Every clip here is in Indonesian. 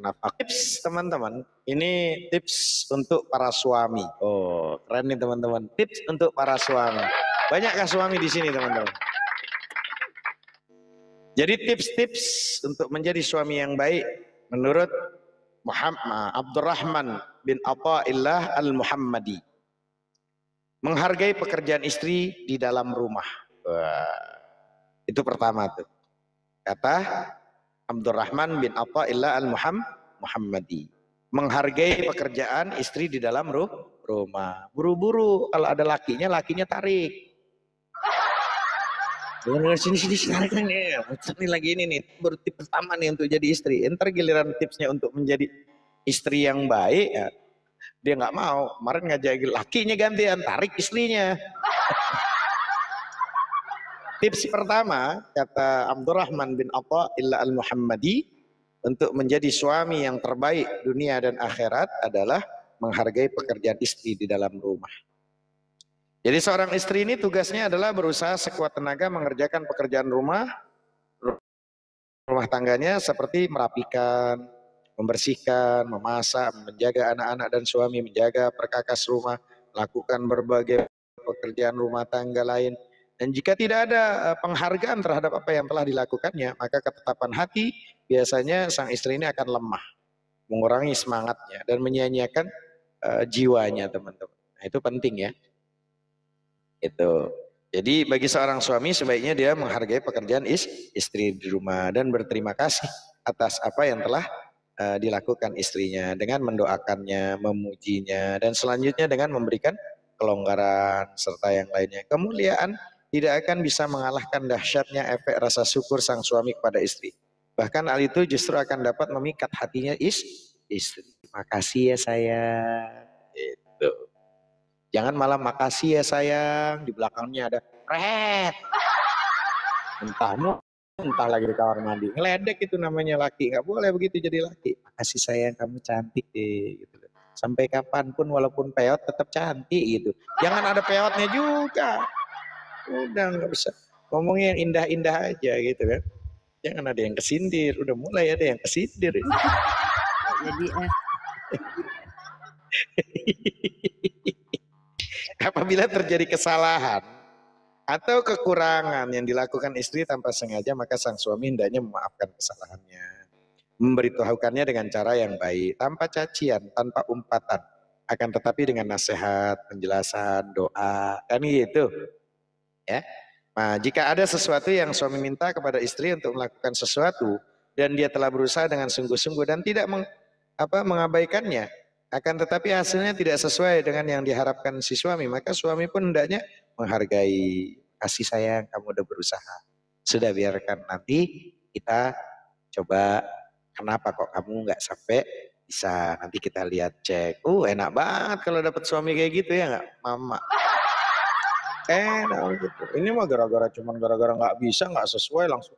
nafkah. Tips teman-teman, ini tips untuk para suami. Oh, keren nih teman-teman. Tips untuk para suami. Banyakkah suami di sini teman-teman? Jadi tips-tips untuk menjadi suami yang baik menurut Abdurrahman bin Athaillah Al-Muhammadi. Menghargai pekerjaan istri di dalam rumah. Wah, itu pertama tuh. Kata Abdurrahman bin Athaillah Al-Muhammadi. Menghargai pekerjaan istri di dalam rumah. Buru-buru kalau ada lakinya tarik. Sini tarik nih. Ini lagi ini nih, baru tips pertama nih untuk jadi istri. Entar giliran tipsnya untuk menjadi istri yang baik ya, dia nggak mau. Kemarin ngajak lakinya gantian, tarik istrinya. Tips pertama kata Abdurrahman bin Athaillah Al-Muhammadi untuk menjadi suami yang terbaik dunia dan akhirat adalah menghargai pekerjaan istri di dalam rumah. Jadi seorang istri ini tugasnya adalah berusaha sekuat tenaga mengerjakan pekerjaan rumah tangganya seperti merapikan, membersihkan, memasak, menjaga anak-anak dan suami, menjaga perkakas rumah, melakukan berbagai pekerjaan rumah tangga lain. Dan jika tidak ada penghargaan terhadap apa yang telah dilakukannya, maka ketetapan hati biasanya sang istri ini akan lemah, mengurangi semangatnya dan menyia-nyiakan jiwanya, teman-teman. Nah, itu penting ya. Itu. Jadi bagi seorang suami sebaiknya dia menghargai pekerjaan istri di rumah dan berterima kasih atas apa yang telah dilakukan istrinya dengan mendoakannya, memujinya, dan selanjutnya dengan memberikan kelonggaran serta yang lainnya. Kemuliaan tidak akan bisa mengalahkan dahsyatnya efek rasa syukur sang suami kepada istri. Bahkan hal itu justru akan dapat memikat hatinya istri. Makasih ya sayang. Itu. Jangan malah makasih ya sayang, di belakangnya ada pret. Entah lagi di kamar mandi. Ngeledek itu namanya laki. Nggak boleh begitu jadi laki. Makasih sayang, kamu cantik deh. Gitu. Sampai kapanpun walaupun peot tetap cantik gitu. Jangan ada peotnya juga. Udah nggak bisa. Ngomongnya yang indah-indah aja gitu kan. Jangan ada yang kesindir. Udah mulai ada yang kesindir. Jadi Apabila terjadi kesalahan atau kekurangan yang dilakukan istri tanpa sengaja, maka sang suami hendaknya memaafkan kesalahannya, memberitahukannya dengan cara yang baik, tanpa cacian, tanpa umpatan, akan tetapi dengan nasihat, penjelasan, doa, kan gitu ya. Nah, jika ada sesuatu yang suami minta kepada istri untuk melakukan sesuatu dan dia telah berusaha dengan sungguh-sungguh dan tidak mengabaikannya, akan tetapi hasilnya tidak sesuai dengan yang diharapkan si suami, maka suami pun hendaknya menghargai. Kasih sayang, kamu udah berusaha. Sudah, biarkan nanti kita coba kenapa kok kamu nggak sampai bisa. Nanti kita lihat cek. Enak banget kalau dapat suami kayak gitu ya nggak, mama? Enak gitu. Ini mah gara-gara nggak bisa, nggak sesuai langsung.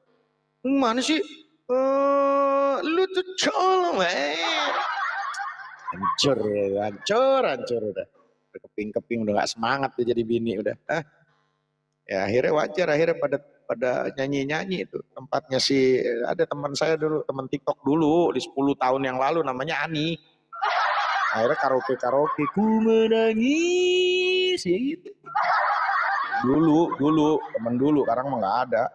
Mana sih? Lu tuh colong, hancur udah. Keping-keping udah nggak semangat tuh jadi bini udah. Ya akhirnya wajar, akhirnya pada nyanyi-nyanyi itu. Tempatnya sih ada teman saya dulu, teman TikTok dulu di 10 tahun yang lalu namanya Ani. Akhirnya karaoke ku menangis ya gitu. Dulu teman dulu, sekarang mah nggak ada.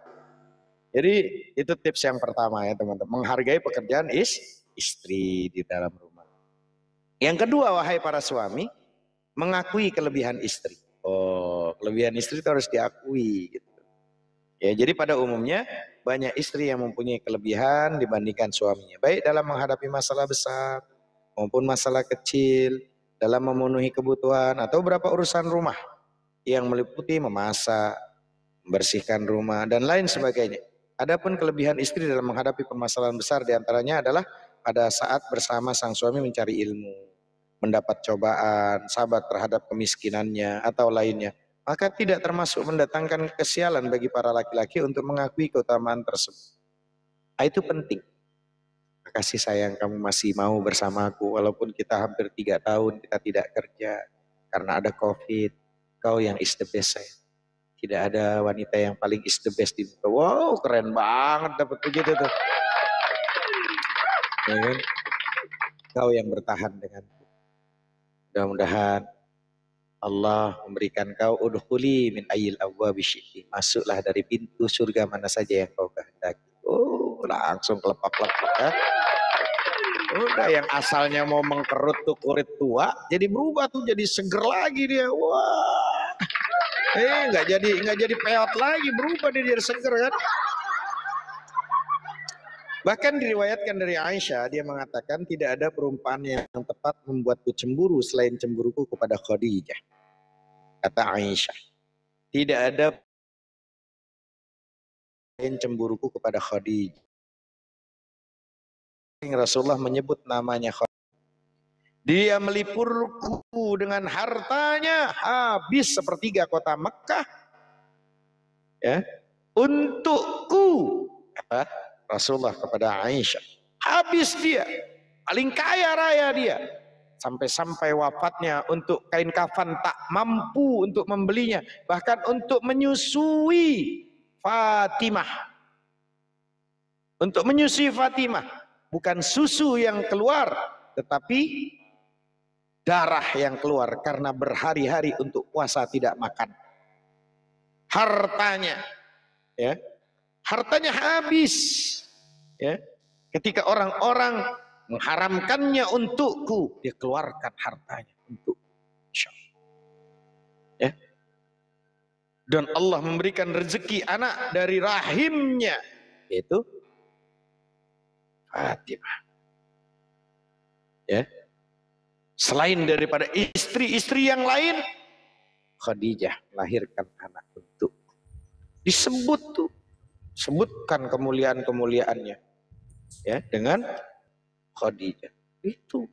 Jadi itu tips yang pertama ya teman-teman, menghargai pekerjaan istri di dalam rumah. Yang kedua, wahai para suami, mengakui kelebihan istri. Kelebihan istri itu harus diakui gitu. Ya, jadi pada umumnya banyak istri yang mempunyai kelebihan dibandingkan suaminya, baik dalam menghadapi masalah besar maupun masalah kecil, dalam memenuhi kebutuhan atau beberapa urusan rumah yang meliputi memasak, membersihkan rumah, dan lain sebagainya. Adapun kelebihan istri dalam menghadapi permasalahan besar diantaranya adalah pada saat bersama sang suami mencari ilmu, mendapat cobaan, sabar terhadap kemiskinannya, atau lainnya. Maka tidak termasuk mendatangkan kesialan bagi para laki-laki untuk mengakui keutamaan tersebut. Itu penting. Makasih sayang, kamu masih mau bersamaku walaupun kita hampir 3 tahun kita tidak kerja karena ada COVID. Kau yang is the best sayang. Tidak ada wanita yang paling is the best di muka. Wow, keren banget dapat begitu tuh. Ya kan? kau yang bertahan denganku. Mudah-mudahan Allah memberikan kau udkhuli min ayyil abwabi syi'ti. Masuklah dari pintu surga mana saja yang kau kehendaki. Oh, langsung kelepak-lepak kan. Udah yang asalnya mau mengkerut tuh kulit tua, jadi berubah tuh jadi seger lagi dia. Wah. Nggak jadi peot lagi, berubah dia jadi seger kan. Bahkan diriwayatkan dari Aisyah, dia mengatakan tidak ada perumpamaan yang tepat membuatku cemburu selain cemburuku kepada Khadijah. Kata Aisyah, tidak ada selain cemburuku kepada Khadijah. Rasulullah menyebut namanya Khadijah. Dia melipurku dengan hartanya habis sepertiga kota Mekah. Ya, untukku, kata Rasulullah kepada Aisyah. Habis dia, paling kaya raya dia. Sampai-sampai wafatnya untuk kain kafan tak mampu untuk membelinya. Bahkan untuk menyusui Fatimah. Untuk menyusui Fatimah. Bukan susu yang keluar, tetapi darah yang keluar karena berhari-hari untuk puasa tidak makan. Hartanya, ya, hartanya habis. Ya, ketika orang-orang mengharamkannya untukku, dia keluarkan hartanya untuk. Ya. Dan Allah memberikan rezeki anak dari rahimnya, yaitu Fatimah. Ya. Selain daripada istri-istri yang lain, Khadijah melahirkan anak untuk. Disebut tuh, sebutkan kemuliaan-kemuliaannya, ya, dengan Khadijah. Itu.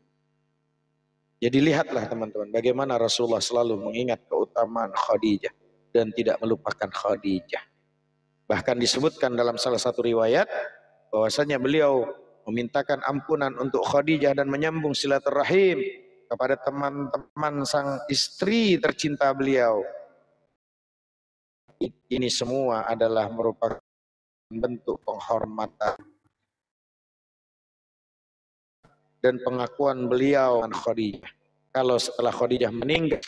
Jadi lihatlah teman-teman, bagaimana Rasulullah selalu mengingat keutamaan Khadijah dan tidak melupakan Khadijah. Bahkan disebutkan dalam salah satu riwayat bahwasanya beliau memintakan ampunan untuk Khadijah dan menyambung silaturahim kepada teman-teman sang istri tercinta beliau. Ini semua adalah merupakan bentuk penghormatan dan pengakuan beliau dengan Khadijah. Kalau setelah Khadijah meninggal,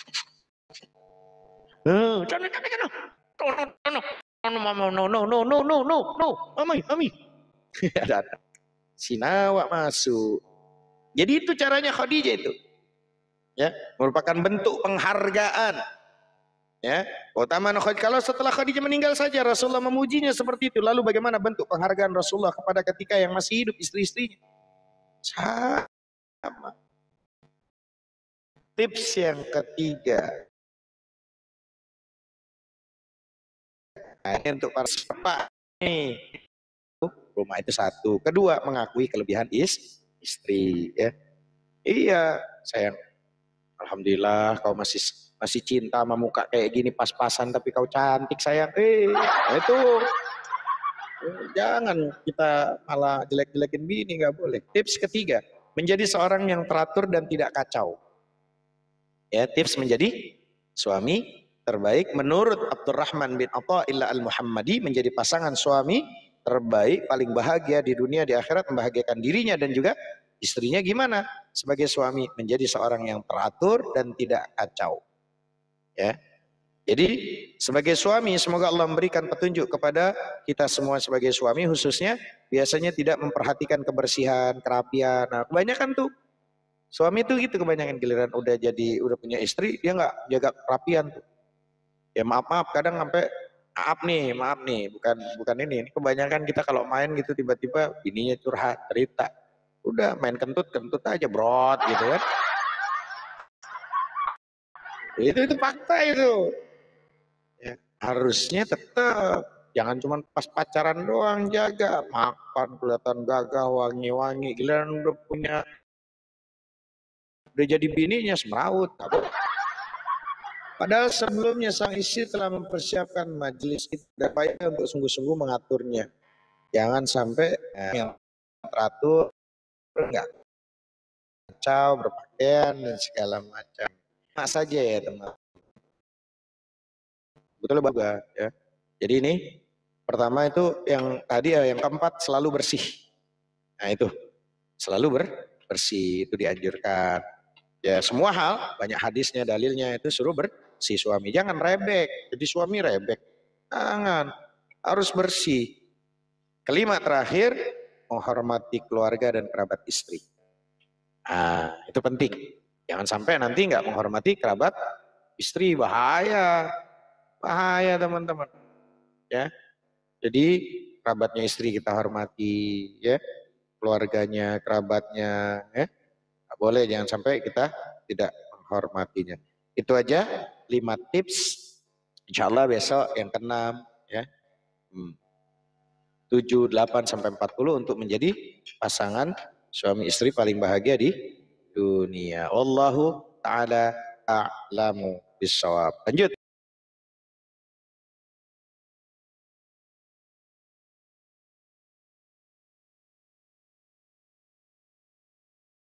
mami, ada Sinawa masuk. Jadi itu caranya Khadijah itu, ya, merupakan bentuk penghargaan. Ya, keutamaan Khadijah. Kalau setelah Khadijah meninggal saja Rasulullah memujinya seperti itu. Lalu bagaimana bentuk penghargaan Rasulullah kepada ketika yang masih hidup istri-istrinya? Sama. Tips yang ketiga, ini untuk para bapak nih, rumah itu satu. Kedua, mengakui kelebihan istri. Ya, iya sayang, alhamdulillah kau masih cinta sama muka kayak gini pas-pasan, tapi kau cantik sayang. Itu jangan kita malah jelek-jelekin bini, nggak boleh. Tips ketiga, menjadi seorang yang teratur dan tidak kacau. Ya, tips menjadi suami terbaik menurut Abdurrahman bin Athaillah al-Muhammadi, menjadi pasangan suami terbaik, paling bahagia di dunia di akhirat, membahagiakan dirinya dan juga istrinya. Gimana? Sebagai suami menjadi seorang yang teratur dan tidak kacau. Ya. Jadi sebagai suami, semoga Allah memberikan petunjuk kepada kita semua sebagai suami khususnya, biasanya tidak memperhatikan kebersihan, kerapian. Nah, kebanyakan tuh suami tuh gitu, kebanyakan giliran udah punya istri, dia nggak jaga kerapian tuh. Ya maaf kadang sampai maaf nih, bukan ini kebanyakan kita kalau main gitu tiba-tiba bininya curhat cerita, udah main kentut aja brot gitu kan. Itu fakta itu. Ya, harusnya tetap jangan cuma pas pacaran doang jaga, makan kelihatan gagah wangi-wangi, giliran udah jadi bininya semeraut. Padahal sebelumnya sang istri telah mempersiapkan majelis upaya untuk sungguh-sungguh mengaturnya. Jangan sampai yang teratur, enggak kacau, berpakaian dan segala macam. Mak saja ya teman. Betul bagus ya. Jadi ini pertama itu yang tadi yang keempat, selalu bersih. Nah itu selalu bersih, itu dianjurkan. Ya semua hal, banyak hadisnya, dalilnya itu suruh bersih suami. Jangan rebek, jadi suami rebek. Jangan, harus bersih. Kelima terakhir, menghormati keluarga dan kerabat istri. Nah, itu penting. Jangan sampai nanti nggak menghormati kerabat istri, bahaya. Bahaya teman-teman. Ya. Jadi kerabatnya istri kita hormati, ya. Keluarganya, kerabatnya, ya. Nggak boleh, jangan sampai kita tidak menghormatinya. Itu aja 5 tips. Insya Allah besok yang keenam, ya. 7, 8 sampai 40 untuk menjadi pasangan suami istri paling bahagia di dunia. Wallahu taala a'lamu bissawab. Lanjut.